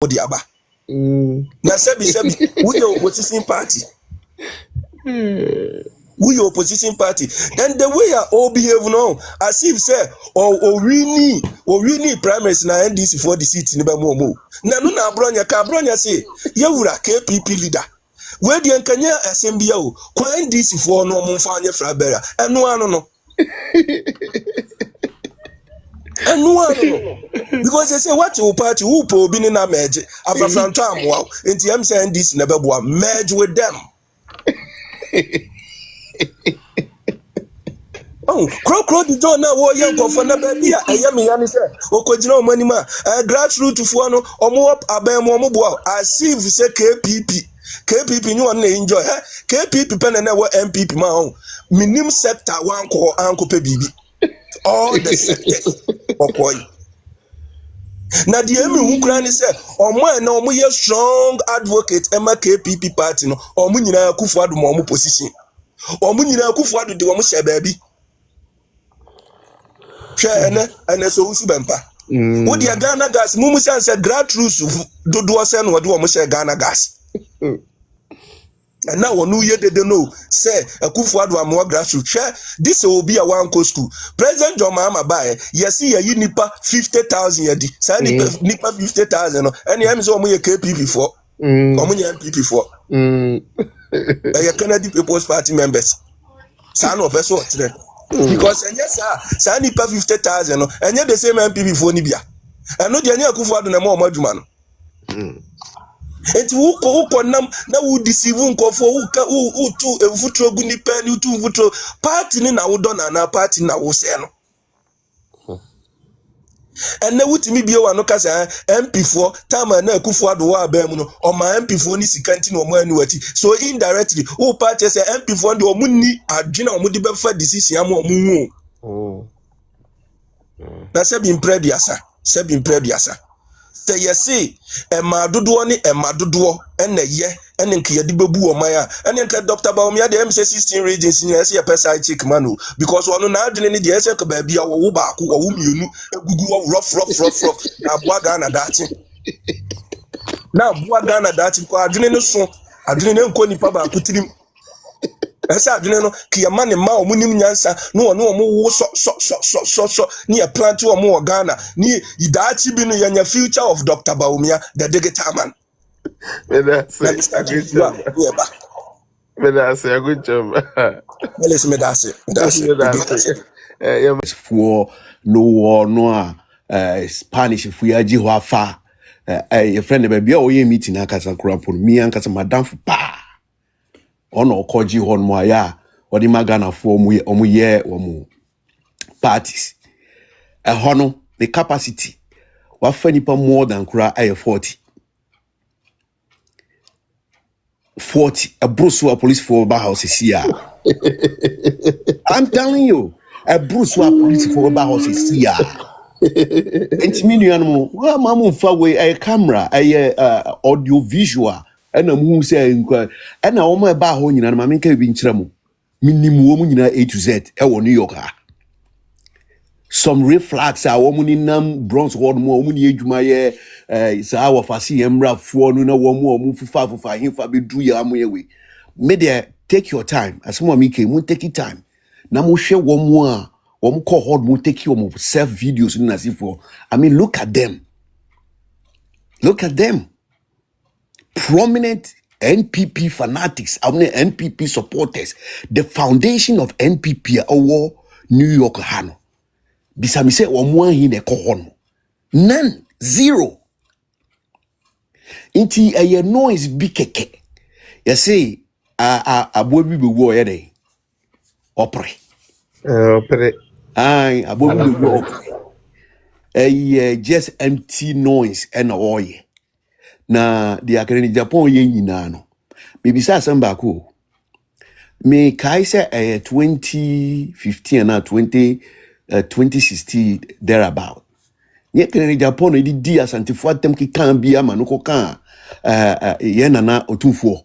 the aba. Na sebi we your opposition party. We your opposition party. Then the way you all behave now, as if say or we need primaries na NDC for the seat in Bamo. Na no na bronya say yewura KPP leader. Where the Kenya assembly o kwa NDC for no mo fa anye frabera. Eno ano no. Because they say what your party who po bi na merge afafranto amwa enti am say NDC na beboa merge with them. Oh, crow the door now wo yen kofo na ba bia ayame ya ni say okojina o mani ma grassroots fo no omo up aban mo boa as if say KPP ni one enjoy KPP pen na wo NPP ma ho minim sector wan ko anko pe bibi all the sectors okoy na the emi hu kra ni say omo na omo ye strong advocate ema KPP party no omo nyina akufu ado mo position omo nyina akufu ado de omo hye baabi hwe ene so usu bempa wo de Ghana gas mumu say grassroots dodo se no de omo hye Ghana gas. And now when you they know, say a kufuadu amwa grassroots share this will be a one co school. President John Mahama buy yes see a nipa 50,000 yadi. Say nipa 50,000 no. And you so omo KPP for. Omo NPP for. A Kennedy People's Party members. Say no person today. Because and yes sir, say nipa 50,000 no. And you the same NPP for nibia. And no the anya kufuadu na mo adwuma no. Enti wo nam na wo deceive nkofo wo tu evutro gu ni pen tu vutro party ni na wo do na party na wo se no enne wutimi bie wa no kasa MP4 tama na akufo ado wa abam no o ma MP4 ni sikanti no mo ani wati so indirectly wo party say MP4 de o mu ni adwena o mu de befa decision am o mu hu na se bi imprediasa say yesi ema dodo ni ema dodo ene ye ene nkiya di bebu o maya ene nka Dr. Baumia de MC 16 regions ni yesi pesa chick manu because ono na adwene ni de yesi ka ba bia wo ba ko wo mienu egugu wo rough na boa Ghana dachi ko adwene no so adwene nko nipa ba kutirim esa adwene no kiyama ne ma omunim nyansa no wo so ni a plant wo mo Ghana ni idachi bi no yanya future of Dr. Baumia the digital man. That's a good job. For no Spanish if we are Jihuafa a friend of baby or meeting Akasa Crampon me and Casa Madame Pa. Ono koji hon moya odi magana for mu ye omu parties a hono the capacity wa fanipa more than kura 40 a Bruce police for bar houses here. I'm telling you a Bruce police for bar houses here. Intiminian wa mamu fa we a camera a audio visual and a moon saying, and a woman about honey and my make a vinchram. Minimum woman A to Z, New York. Some red flags are woman in bronze ward more woman age my is our fasi emra for no one more move for him for be do ya way. Media take your time as more me came won't take it time. Now mo share one more cohort will take you more self videos in as if for I mean look at them. Prominent NPP fanatics, NPP supporters, the foundation of NPP or New York Hano. Bisami say one in a cohon. None, zero. Inti a noise big keke. You say a boy be war yede. Opre. Aye, a boy be war. A just empty noise and oil. Na the akere Japan ye nyina no maybe say asamba ko me kai say 2015 na 2016 thereabout ye akere Japan e di asantifo atem ki kan bia ma no ko kan ye nana otumfo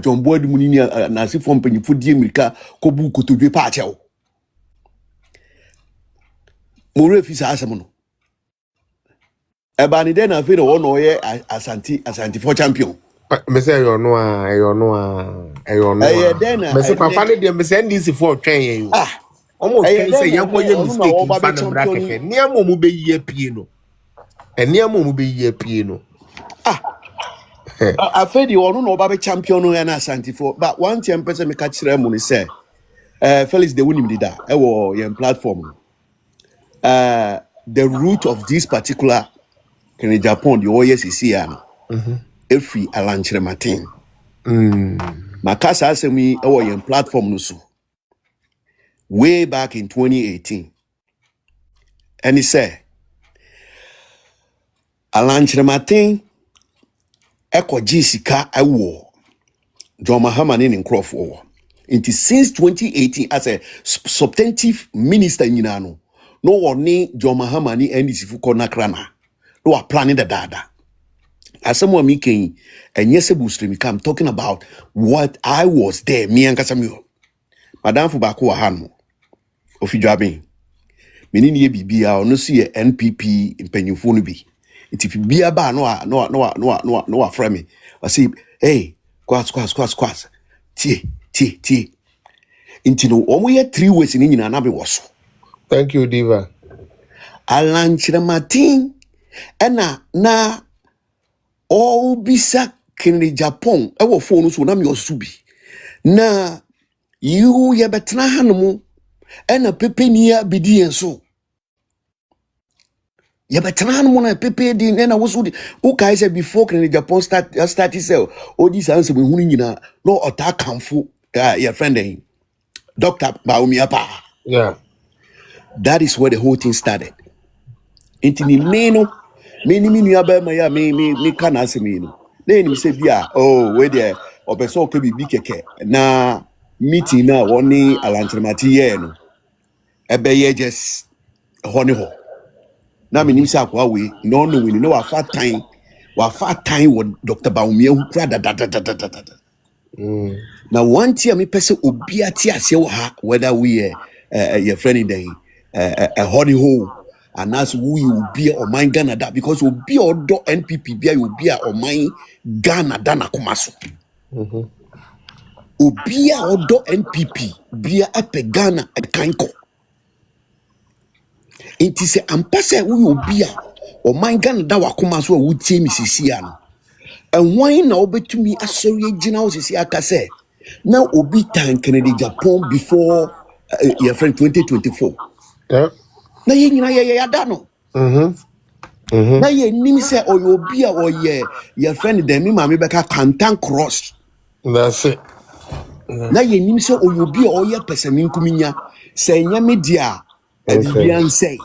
John Boyd munini na asifo mpanyifo di America ko bu kotodwe pa achewo mo refi sa asem no Ebani then I feel one oye Asante for champion. Me say you know Then me say papa ne dey me say NDC for twen yen you omo twen say yen ko ye mistake in fa na mra keke nia mo mu be yie pie no enia mo mu be yie pie no I feel the one no oba champion no na Asante for, but one time person me catch them money say Felix the winning leader your platform the root of this particular in Japan the OYSC every Alanchre Martin Makasa asemi your platform no so way back in 2018 and he said Alanchre Martin Eko Jessica Awo John Mahama in Crawford. It since 2018 as a substantive minister in Yinano. No one name John Mahama ni NDC Fukona Krana. No are planning the data. As someone making and yes, I'm talking about what I was there. Me and Casamuel. Madame Fubaku Hano. Of Ijabin. Meaning ye be no see a NPP in Penufunubi. If you be a bar no frame. I say, hey, quas. Tie. Intino, omo 3 ways in Inina Nabi was. thank you diva Alanchira Martin, ena na all bisa kini Japan, ewo phone so na mi osubi. Na you ye betna hanumu, ena pepe niya bidi enso. Ye betna hanumu na pepe di ena wasudi. Uka say before kini Japan start sell. All this answer we huni nyina no ota kamfu your friend then. Dr. Baumiapa. yeah That is where the whole thing started. Intini meno, many abema ya me kana semino. Then him say bia, oh, where there, or person could be big na meeting na one alantremati ye no. Ebe ye just honey ho. Na me nimsa kwa we, no we know a fat time with Dr. Baumia who cried da. Now one tia me person obia tia se ha whether we your friend in the a honey hole and as we will be or mind Ghana that because we'll be or do NPP be will be or mind Ghana dana kumaso. Obia or do NPP be a pe Ghana a kanko. It is a ampase we will be or mind Ghana da wakumaso would team Sisiano. And why now be to me as sorry general say now obi time Kennedy Japan before your friend 2024. yeah Na ye nyina ye adano. Na ye nim say obi a oye your friend dem me mama beka Cantan Cross. that's it Na ye nim say obi a oye pesani nkuminya say nya media abibian say.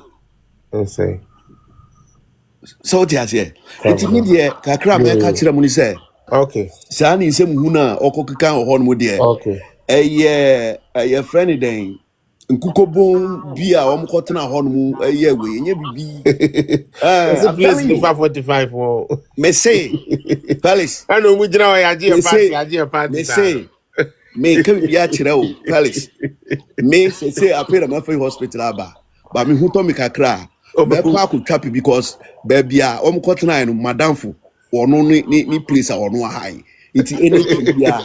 So ti ase. Enti media kakra me ka kire mu ni say. okay Sa ni nsem hu na okokeka ho no mu de. okay Your friend then nkukobon bi a omkotena ho no mu we nya bibi it's I'm telling you 45 me say Palace I know we jina wa yaje party me say me can be a kire o Palace me say appear my free hospital aba but me hu to me kakra me pa ko twapi because baby a omkotena no madamfo ono ni place a ono high it anything bia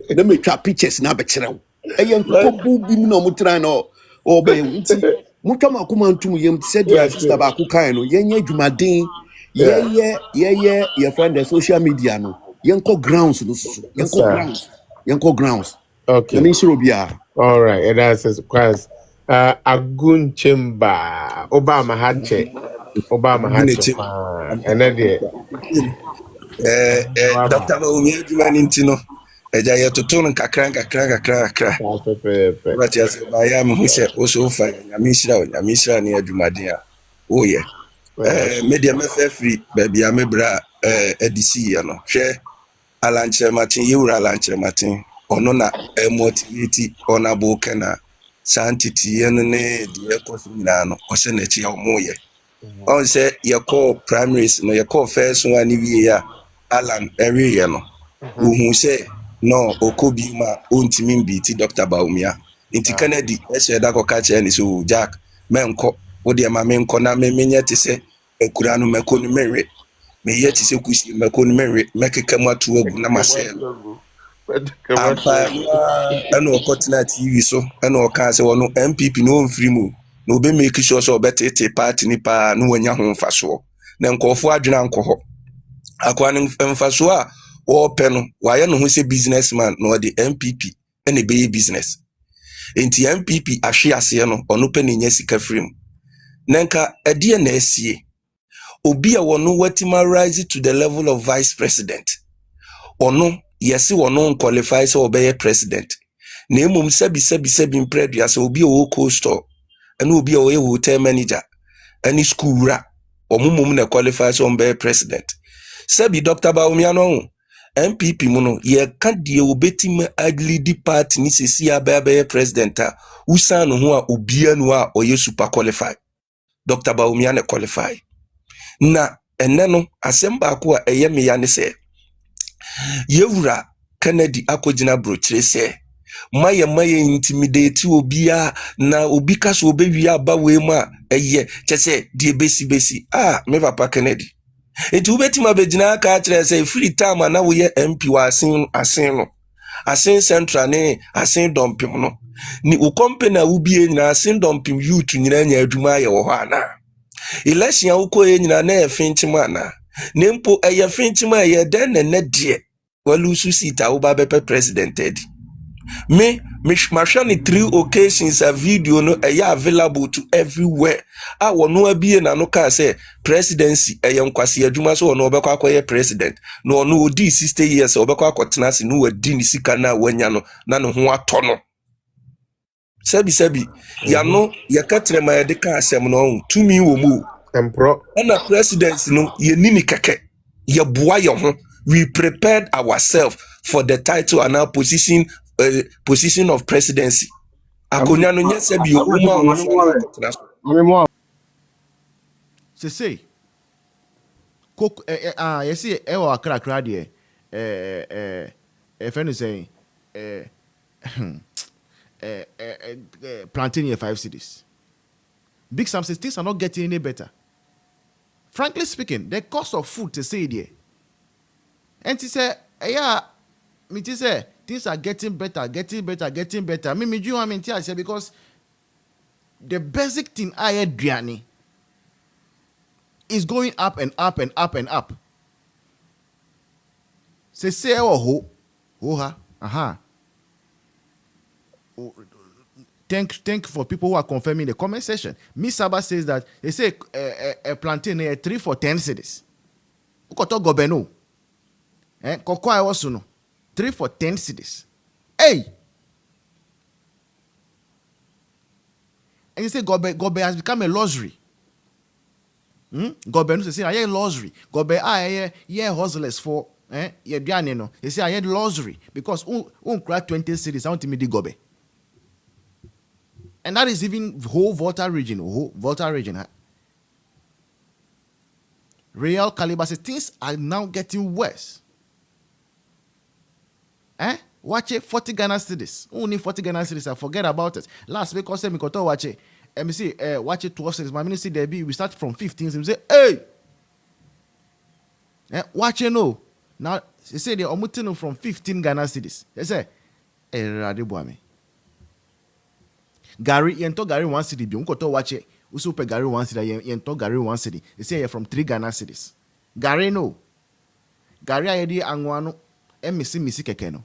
na me twa pictures na be kire o nkukobon bi mu na omtra no obe nti mutwa makoma ntum yem said your sister ba ku kan no yenye dwumaden your friend the social media no yenko grounds no so yenko grounds na okay me sure bia all right and that's quite agun chamber Obama hache and then Dr. Baumi adwuma ni ntino eja ye toton kakra but yes by am who say also fa nyamishira ni adwumaden a wo ye media free baby amebra edisi ya no hwe alanche matin yewura alanche matin ono na motivate onabo kana santity ye no ne de ekoso nyina no o se na chi ya omo ye on say ye call primaries no ye call first one ni wie ya alan area no who say no okobi ma ontimi mbiti Dr. Baumia inti Kennedy ese da ko ka che ni so Jack menko wo de ma menko na menye te se ekura no meko no menwe me ye ti se kusi meko no menwe mekeka mu atu agu na masel ampa ana okotena TV so ana oka se wono MPP no mfiri mu na obe make sure so obetete party ni pa no wanya ho mfaso na nkofo adwena nkoho akwa ne mfaso a wo pe no waye no ho se businessman no the MPP ene be business enti MPP ahwe ase no ono pe ne nya sika firim nenka edie na esie obi a wono watima rise to the level of vice president ono yesi wono qualify so obey president na emum sebi impredua so obi o co-store ene obi a oye hotel manager any school ra omumum na qualify so obey president sebi Dr. Bawumia no MPP mu no ye ka die obetima lead party ni sesi abaya president a usan no ho a obi anu a oye super qualify Dr. Bawumia na qualify na ene no asemba ko a eye me ya ne se yewura Kennedy akogina brochire se maye intimidate obia na obi kaso obewi aba we mu a eye chese die besi me papa Kennedy eti ubetima begina aka akire se free time na wo ye MP wa asen central ne asen dompim no ni u company ubie nyina asen dompim youth nyina nya adwuma ye wo ho ana election ukoye nyina na efinchima na nempo eye finchima ye den ne de walusu sita uba bepe president edi me mashani 3 occasions a video no available to everywhere a wono abie na no ka say presidency nkwase adwuma so wono obekwa akoye president no ono odi 60 years obekwa akotena se no wadi ni sika na wanya no na no ho ato no sebi ya no yakatre ma yede ka asem no tumi wo mu empro na presidency no ye nini keke ye boa ye ho we prepared ourselves for the title and our position of presidency akonya no nya sebi o ma say cook you see e wa kra de friend is saying planting your 5 cities. Big Sam says things are not getting any better. Frankly speaking, the cost of food to say there. And he said, yeah, me say things are getting better. Me do you want me to say because the basic thing I had Driani is going up and up and up and up. Say ho ha aha. Thank for people who are confirming the comment section. Miss Saba says that they say a plantain 3 for 10 cedis. Ukoto gobeno. Koko I also know 3 for 10 cedis. Hey. And you say Gobe has become a luxury. Gobe no say I luxury. Gobe hustlers for ye biane no. They say I luxury because cry 20 cedis I want to meet the Gobe. And that is even whole Volta region. Real Caliber says things are now getting worse. Watch it, 40 Ghana cedis. Only 40 Ghana cedis. I forget about it. Last week I said me koto watch it. Me see watch it 12 cedis. My ministry there be we start from 15. So we say hey, watch it no. Now they say they are moving from 15 Ghana cedis. They say Radibuame. Gary, yento Gary 1 cedi bi unkoto wache uso pe Gary 1 cedi yento Gary 1 cedi. They say you're from 3 Ghana cedis. Gary no. Gary ayedi anwano misi keke no.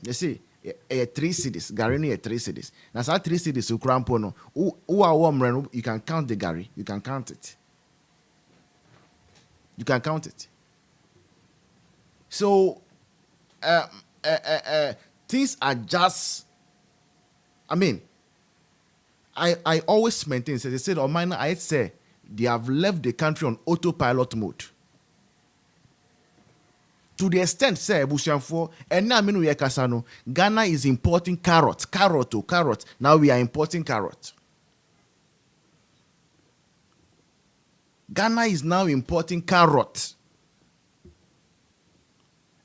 They say 3 cedis. Gary no 3 cedis. Na sa 3 cedis ukrampo no. You can count the Gary. You can count it. So things are just I always maintain, they said, I say they have left the country on autopilot mode. To the extent, say, Busianfo, and now AYɛKa no, Ghana is importing carrot. Now we are importing carrot. Ghana is now importing carrot.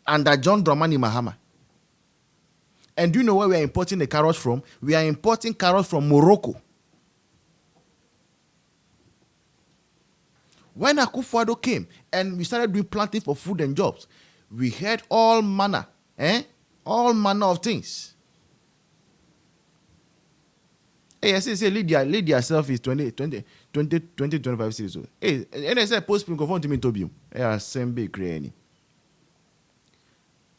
Under John Dramani Mahama. And do you know where we are importing the carrots from? We are importing carrots from Morocco. When Akufo-Addo came and we started doing planting for food and jobs, we had all manner of things. Hey, I say Lydia herself is 25 years old. Hey, and I said post microphone to me to be. Yeah, same big crazy.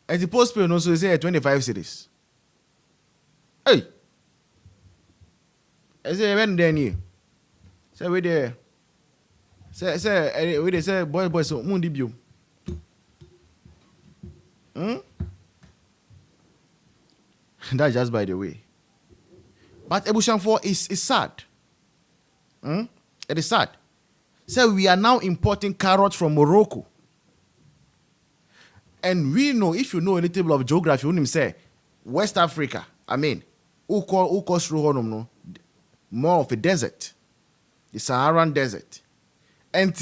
And the post also say 25 cities. Hey, I say when then you say we there. Say we there say boy so mundi bio. That's just by the way. But Ebushanfo is sad. It is sad. So we are now importing carrots from Morocco. And we know, if you know any table of geography, you say West Africa, who calls through more of a desert, the Saharan desert. And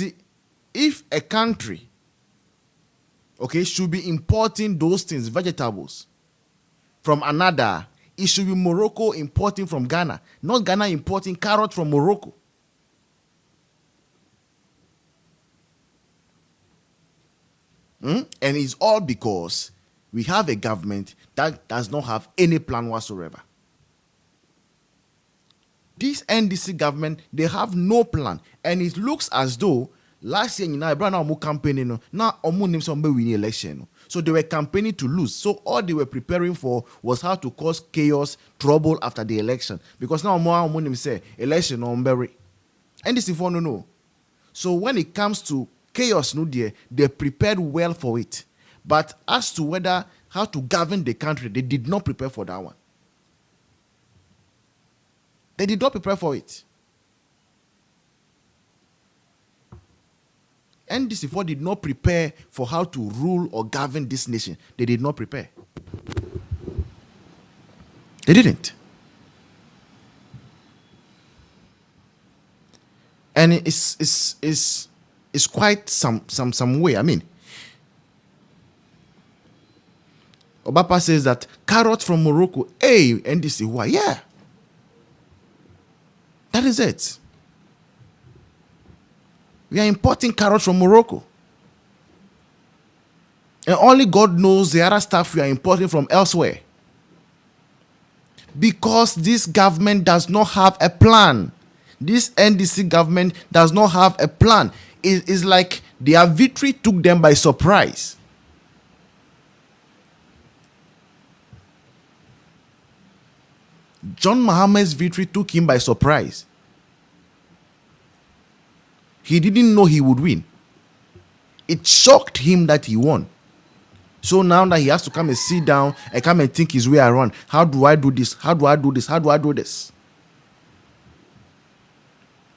if a country, should be importing those things, vegetables, from another, it should be Morocco importing from Ghana, not Ghana importing carrots from Morocco. And it's all because we have a government that does not have any plan whatsoever. This NDC government, they have no plan. And it looks as though last year, campaigning, now winning election. So they were campaigning to lose. So all they were preparing for was how to cause chaos, trouble after the election. Because now more say election on berry. NDC for no. So when it comes to chaos, they prepared well for it. But as to how to govern the country, they did not prepare for that one. They did not prepare for it. NDC4 did not prepare for how to rule or govern this nation. They did not prepare. They didn't. And it's quite some way. Obapa says that carrots from Morocco, NDC, why? Yeah. That is it. We are importing carrots from Morocco. And only God knows the other stuff we are importing from elsewhere. Because this government does not have a plan. This NDC government does not have a plan. It is like their victory took them by surprise. John Mahama's victory took him by surprise. He didn't know he would win. It shocked him that he won. So now that he has to come and sit down and come and think his way around. How do I do this? How do I do this? How do I do this?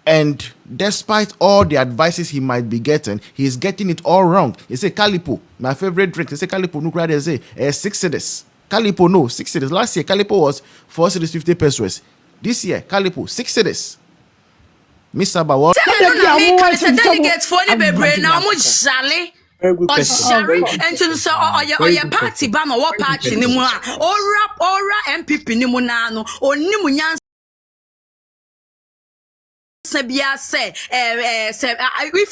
And despite all the advices he might be getting, he's getting it all wrong. He say Calipo, my favorite drink. He say Calipo, no credit. They say 6 cedis. Calipo, no, 6 cedis. Last year, Calipo was 4 cedis 50 pesos. This year, Calipo, 6 cedis. Mr. Bawal. Delegates for the baby now, much Sally. Or Shari, and to say, or your party, Bama, what party, Nimua, or NPP Nimunano, or Nimunyan. If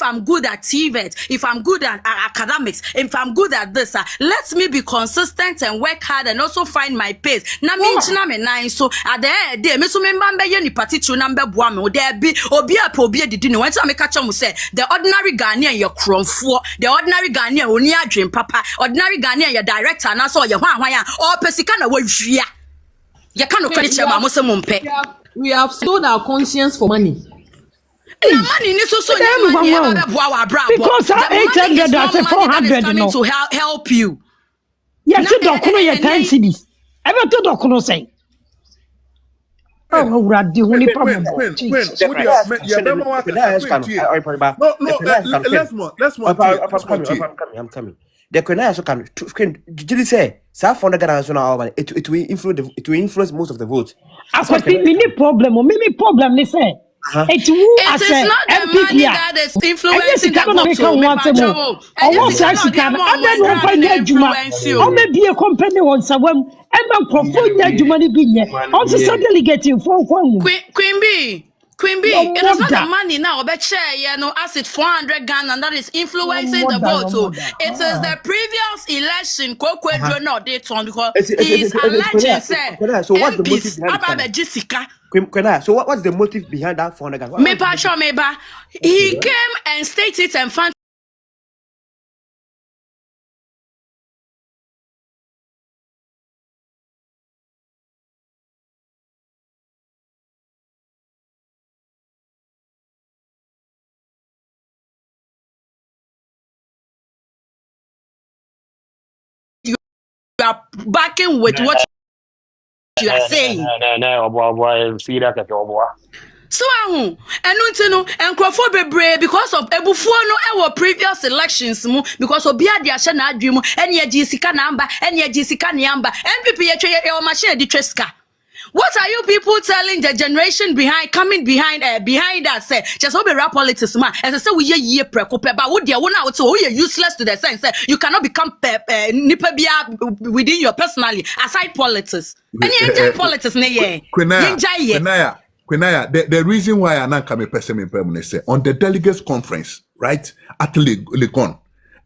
I'm good at TVET, if I'm good at academics, if I'm good at this, let me be consistent and work hard and also find my pace. Na minchina me nine so at the end day, me so member be any particular number buame or there be obia did no when I catch them say the ordinary Ghanaian your chrome for the ordinary Ghanaian only a dream papa, ordinary Ghanaian your director and also your one or pesicana wo hwia. You can't credit your mama so mumpe. We have sold our conscience for money. Money is also because I 800 that's 400 no to help you. Yes, you don't know your 10 cities. Ever to don't say. Oh, Rad, the only problem. I'm coming. The Korea so can did you say South for the Ghana it will influence most of the votes. I got many problem they say. It is not the money that is influencing the vote. I want to can influence you. Or maybe a company on someone and not perform that money being here. Also, delegating for Queen Queen B, it is not the money now, but share, you know, as it's 400 Ghana, and that is influencing the vote. It is the previous election, no date on because he's alleged, so what's the motive behind it? Jessica. So what's the motive behind that 400 Ghana? Maybe he came and stated and found you are backing with what you are saying. So and no and bebre because of ebufuo no our previous elections because obi ade ahye na adwem ene ye sika number ene ye sika niamba NPP ye o ma share di treska. What are you people telling the generation coming behind us? Say just be rap politics man. As I say we ye prekope ba wo dia wo na wo useless to the sense you cannot become nipa bia within your personally aside politics. Any enjoy politics na ye. Kwenaya, the reason why I not come a person in permanent say on the delegates conference, right? At Legon,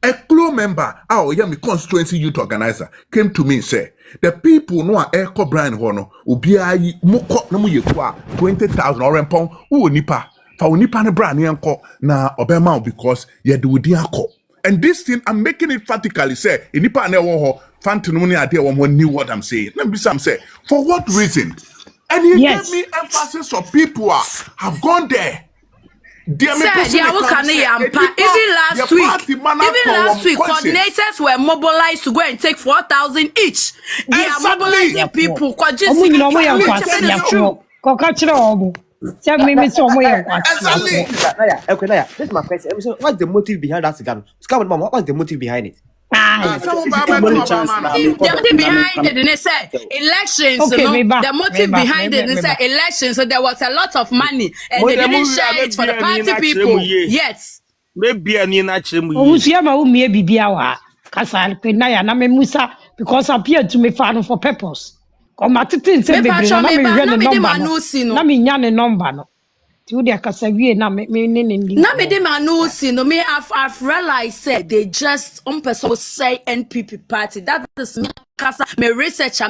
a CLO member, our young constituency youth organizer, came to me and say the people no are Echo Brian Hono, Ubiai Moko no Yekwa, 20,000 or pound, nipa, for nipa ne brand yanko na Obama because ye do diako. And this thing I'm making it emphatically say, nipa ne wo fantomoni idea one knew what I'm saying. Let me say, for what reason? And he gave me emphasis of people have gone there. Even last week, coordinators were mobilized to go and take 4,000 each. They are mobilizing people. Exactly. This is my question. What's the motive behind that cigar? What's the motive behind it? The motive behind it, they said elections. The motive behind it, they said elections. So there was a lot of money, and they didn't share it for the party people. Yes. Maybe I need not because appeared to me for purpose. Come at it in I've realized said they just say NPP party. That is me research